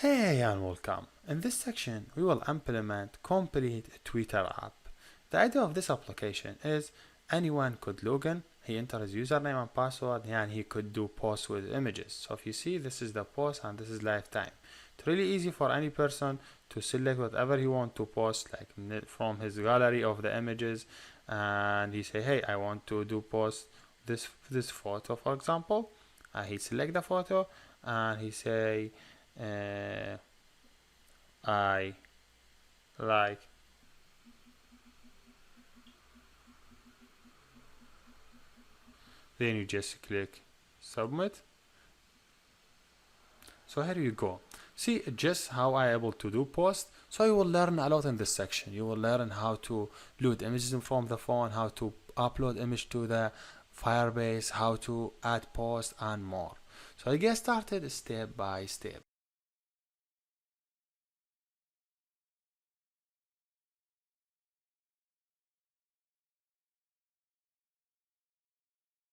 Hey and welcome. In this section, we will implement complete Twitter app. The idea of this application is anyone could log in, he enters username and password, and he could do posts with images. So if you see, this is the post and this is lifetime. It's really easy for any person to select whatever he wants to post, like from his gallery of the images, and he say, hey, I want to do post this photo, for example. He select the photo and he say, I like. Then you just click submit. So here you go. See just how I able to do post. So you will learn a lot in this section. You will learn how to load images from the phone, how to upload image to the Firebase, how to add post and more. So I get started step by step.